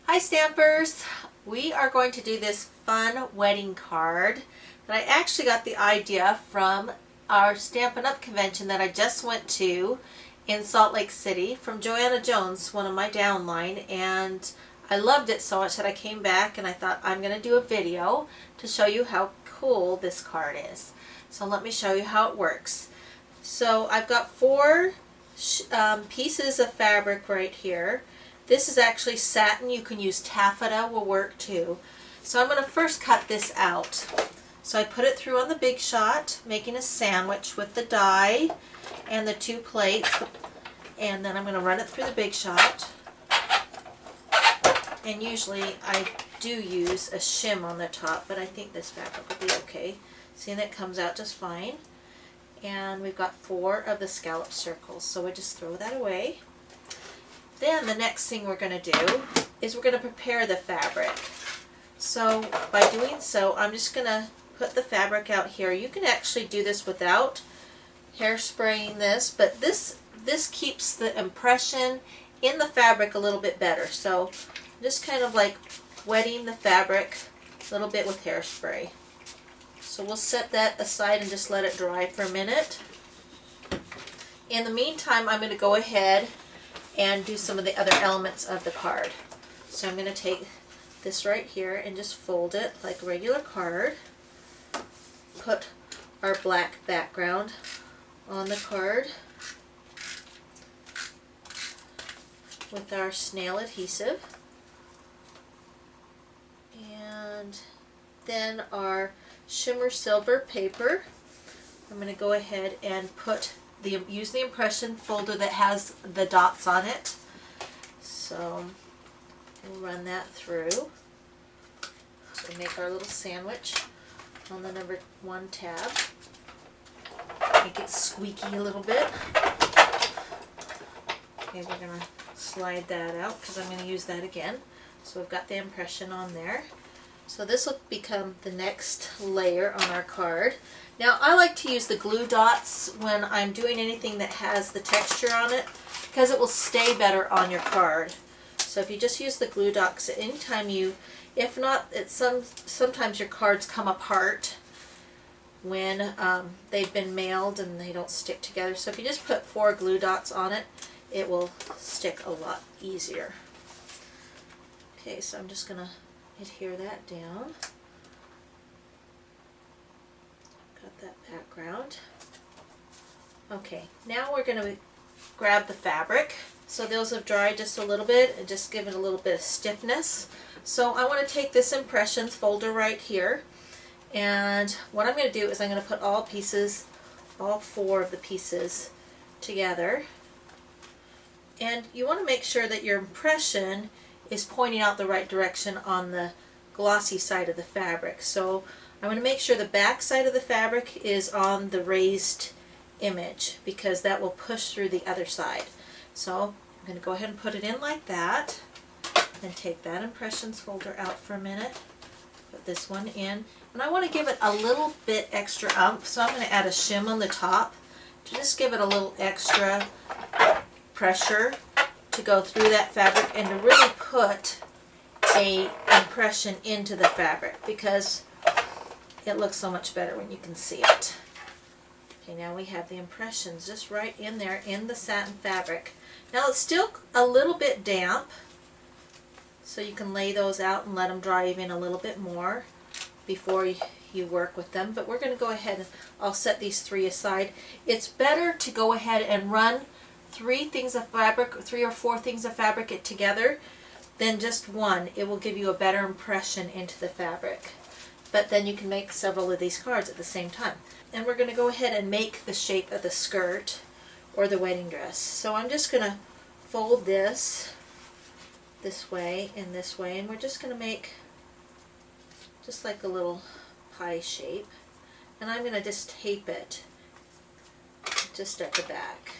Hi Stampers! We are going to do this fun wedding card that I actually got the idea from our Stampin' Up! Convention that I just went to in Salt Lake City from Joanna Jones, one of my downline, and I loved it so much that I came back and I thought I'm going to do a video to show you how cool this card is. So let me show you how it works. So I've got four pieces of fabric right here. This is actually satin. You can use taffeta, will work too. So I'm going to first cut this out. So I put it through on the Big Shot, making a sandwich with the die and the two plates, and then I'm going to run it through the Big Shot. And usually I do use a shim on the top, but I think this fabric will be okay. See, that comes out just fine. And we've got 4 of the scallop circles, so we'll just throw that away. Then the next thing we're going to do is we're going to prepare the fabric. So by doing so, I'm just going to put the fabric out here. You can actually do this without hairspraying this, but this keeps the impression in the fabric a little bit better. So just kind of like wetting the fabric a little bit with hairspray. So we'll set that aside and just let it dry for a minute. In the meantime, I'm going to go ahead and do some of the other elements of the card. So I'm going to take this right here and just fold it like a regular card. Put our black background on the card with our snail adhesive. And then our shimmer silver paper. I'm going to go ahead and use the impression folder that has the dots on it. So we'll run that through. So make our little sandwich on the number 1 tab. Make it squeaky a little bit. Okay, we're going to slide that out because I'm going to use that again. So we've got the impression on there. So this will become the next layer on our card. Now I like to use the glue dots when I'm doing anything that has the texture on it because it will stay better on your card. So if you just use the glue dots at any time if not, sometimes your cards come apart when they've been mailed and they don't stick together. So if you just put 4 glue dots on it, it will stick a lot easier. Okay, so I'm just going to adhere that down. Got that background. Okay, now we're going to grab the fabric. So those have dried just a little bit and just give it a little bit of stiffness. So I want to take this impressions folder right here, and what I'm going to do is I'm going to put all 4 of the pieces together. And you want to make sure that your impression is pointing out the right direction on the glossy side of the fabric. So I'm going to make sure the back side of the fabric is on the raised image because that will push through the other side. So I'm going to go ahead and put it in like that and take that impressions folder out for a minute. Put this one in, and I want to give it a little bit extra oomph, so I'm going to add a shim on the top to just give it a little extra pressure to go through that fabric and to really put a impression into the fabric because it looks so much better when you can see it. Okay, now we have the impressions just right in there in the satin fabric. Now it's still a little bit damp, so you can lay those out and let them dry even a little bit more before you work with them. But we're going to go ahead and I'll set these 3 aside. It's better to go ahead and run 3 or 4 things of fabric together than just one. It will give you a better impression into the fabric. But then you can make several of these cards at the same time. And we're going to go ahead and make the shape of the skirt or the wedding dress. So I'm just going to fold this way and this way, and we're just going to make just like a little pie shape. And I'm going to just tape it just at the back.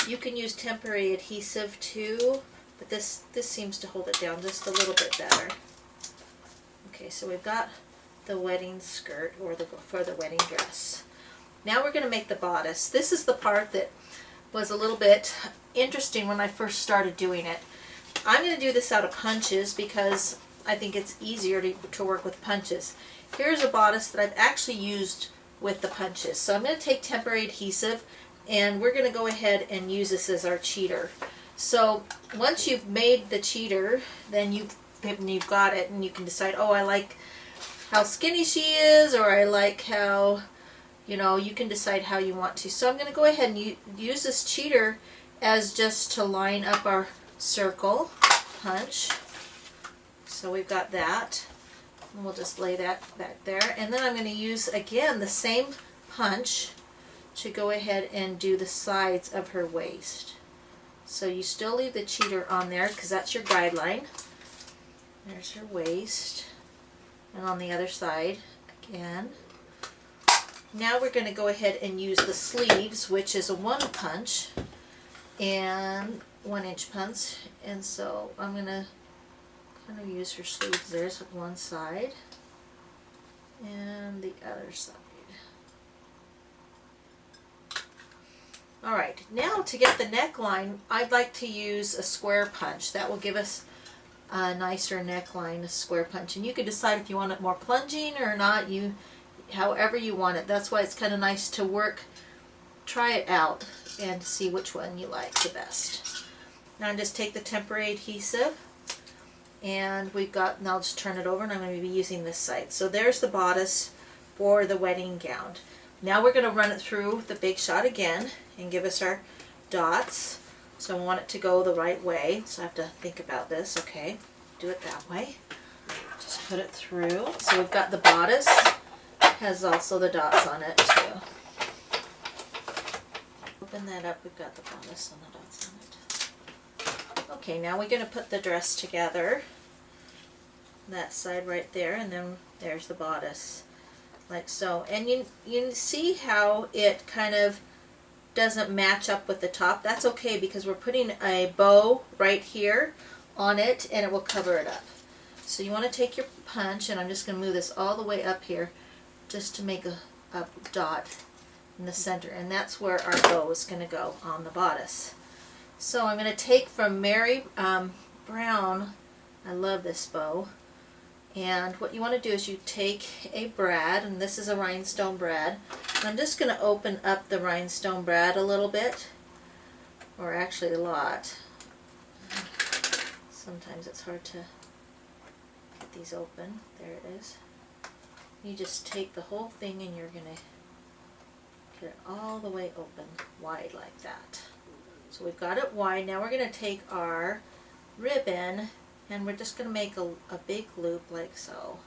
You can use temporary adhesive too, but this seems to hold it down just a little bit better. Okay, so we've got the wedding skirt for the wedding dress. Now we're going to make the bodice. This is the part that was a little bit interesting when I first started doing it. I'm going to do this out of punches because I think it's easier to work with punches. Here's a bodice that I've actually used with the punches. So I'm going to take temporary adhesive and we're going to go ahead and use this as our cheater. So once you've made the cheater, then you've got it and you can decide, oh, I like how skinny she is, or I like how, you know, you can decide how you want to. So I'm going to go ahead and use this cheater as just to line up our circle punch. So we've got that. And we'll just lay that back there. And then I'm going to use, again, the same punch to go ahead and do the sides of her waist. So you still leave the cheater on there because that's your guideline. There's her waist. And on the other side, again. Now we're going to go ahead and use the sleeves, which is a 1 punch and 1-inch punch. And so I'm going to kind of use her sleeves. There's one side and the other side. Alright, now to get the neckline, I'd like to use a square punch. That will give us a nicer neckline, a square punch. And you can decide if you want it more plunging or not, however you want it. That's why it's kind of nice to try it out and see which one you like the best. Now just take the temporary adhesive and now I'll just turn it over and I'm going to be using this side. So there's the bodice for the wedding gown. Now we're going to run it through the Big Shot again and give us our dots. So I want it to go the right way, so I have to think about this. Okay, do it that way. Just put it through. So we've got the bodice, has also the dots on it too. Open that up, we've got the bodice and the dots on it. Okay, now we're going to put the dress together. That side right there, and then there's the bodice. Like so. And you see how it kind of doesn't match up with the top. That's okay because we're putting a bow right here on it and it will cover it up. So you want to take your punch, and I'm just going to move this all the way up here just to make a dot in the center, and that's where our bow is going to go on the bodice. So I'm going to take from Mary Brown, I love this bow, and what you want to do is you take a brad, and this is a rhinestone brad, and I'm just going to open up the rhinestone brad a little bit, or actually a lot. Sometimes it's hard to get these open. There it is. You just take the whole thing and you're going to get it all the way open, wide like that. So we've got it wide. Now we're going to take our ribbon and we're just going to make a big loop like so.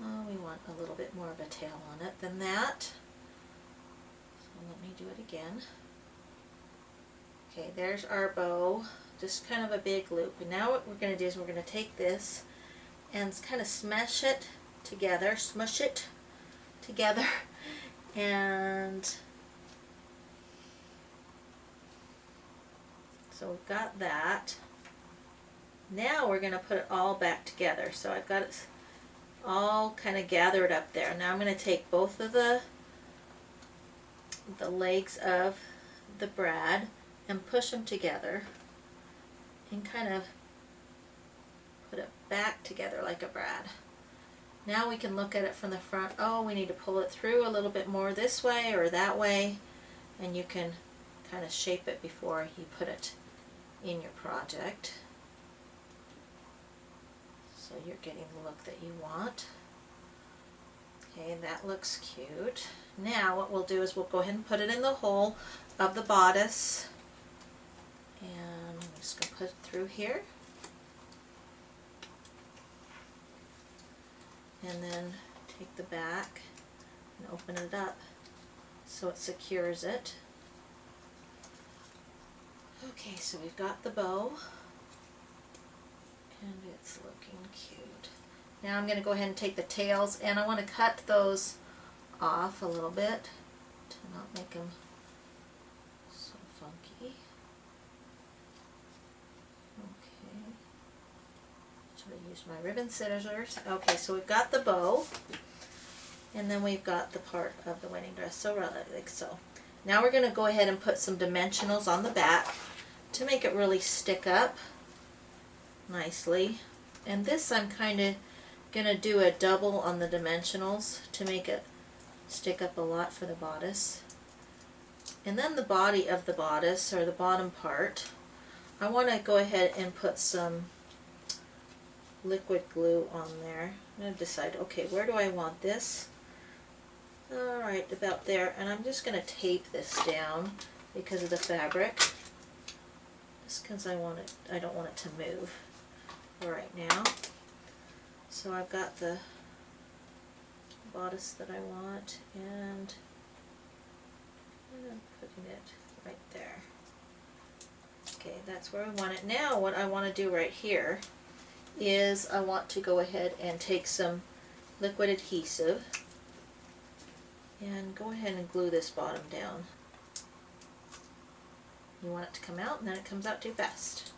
Oh, we want a little bit more of a tail on it than that. So let me do it again. Okay, there's our bow. Just kind of a big loop. And now what we're going to do is we're going to take this and kind of smush it together, and so we've got that. Now we're going to put it all back together. So I've got it all kind of gathered up there. Now I'm going to take both of the legs of the brad and push them together and kind of put it back together like a brad. Now we can look at it from the front. Oh, we need to pull it through a little bit more this way or that way, and you can kind of shape it before you put it in your project. So you're getting the look that you want. Okay, that looks cute. Now what we'll do is we'll go ahead and put it in the hole of the bodice. And I'm just going to put it through here. And then take the back and open it up so it secures it. Okay, so we've got the bow and it's looking cute. Now I'm going to go ahead and take the tails, and I want to cut those off a little bit to not make them so funky. Okay. Should I use my ribbon scissors? Okay, so we've got the bow, and then we've got the part of the wedding dress, so like so. Now we're going to go ahead and put some dimensionals on the back to make it really stick up. nicely. And this I'm kind of going to do a double on the dimensionals to make it stick up a lot for the bodice. And then the body of the bodice, or the bottom part, I want to go ahead and put some liquid glue on there. I'm going to decide, okay, where do I want this? Alright, about there. And I'm just going to tape this down because of the fabric. Just because I don't want it to move right now. So I've got the bodice that I want, and I'm putting it right there. Okay, that's where I want it. Now what I want to do right here is I want to go ahead and take some liquid adhesive and go ahead and glue this bottom down. You want it to come out, and then it comes out too fast.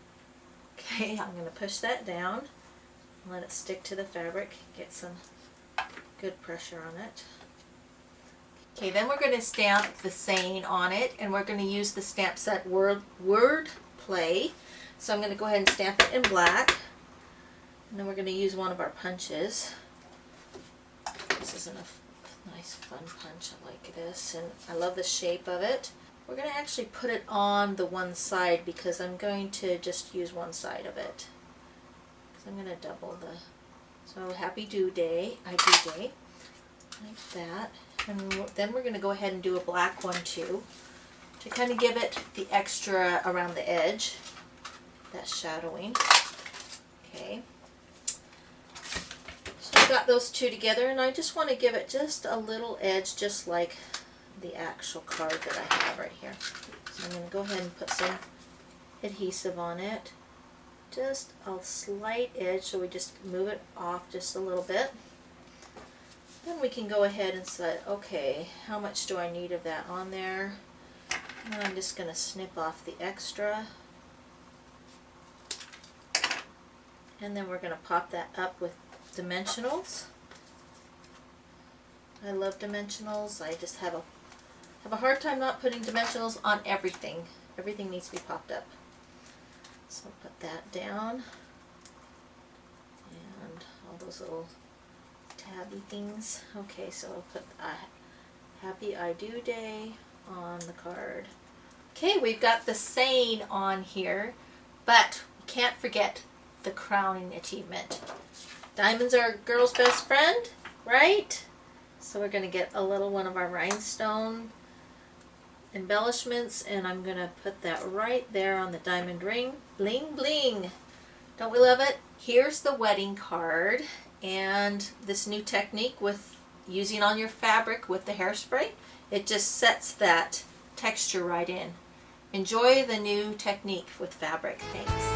Okay, I'm going to push that down, let it stick to the fabric, get some good pressure on it. Okay, then we're going to stamp the saying on it, and we're going to use the stamp set word play. So I'm going to go ahead and stamp it in black, and then we're going to use one of our punches. This is a nice fun punch. I like this, and I love the shape of it. We're going to actually put it on the one side because I'm going to just use one side of it. Because I'm going to double the, so happy do day, I do day, like that. And then we're going to go ahead and do a black one too, to kind of give it the extra around the edge, that shadowing. Okay. So I've got those two together, and I just want to give it just a little edge, just like the actual card that I have right here. So I'm going to go ahead and put some adhesive on it. Just a slight edge, so we just move it off just a little bit. Then we can go ahead and say, okay, how much do I need of that on there? And I'm just going to snip off the extra. And then we're going to pop that up with dimensionals. I love dimensionals. I just have a hard time not putting dimensionals on everything. Everything needs to be popped up. So I'll put that down. And all those little tabby things. Okay, so I'll put Happy I Do Day on the card. Okay, we've got the saying on here, but we can't forget the crowning achievement. Diamonds are a girl's best friend, right? So we're going to get a little one of our rhinestone embellishments, and I'm going to put that right there on the diamond ring. Bling bling! Don't we love it? Here's the wedding card, and this new technique with using on your fabric with the hairspray, it just sets that texture right in. Enjoy the new technique with fabric. Thanks.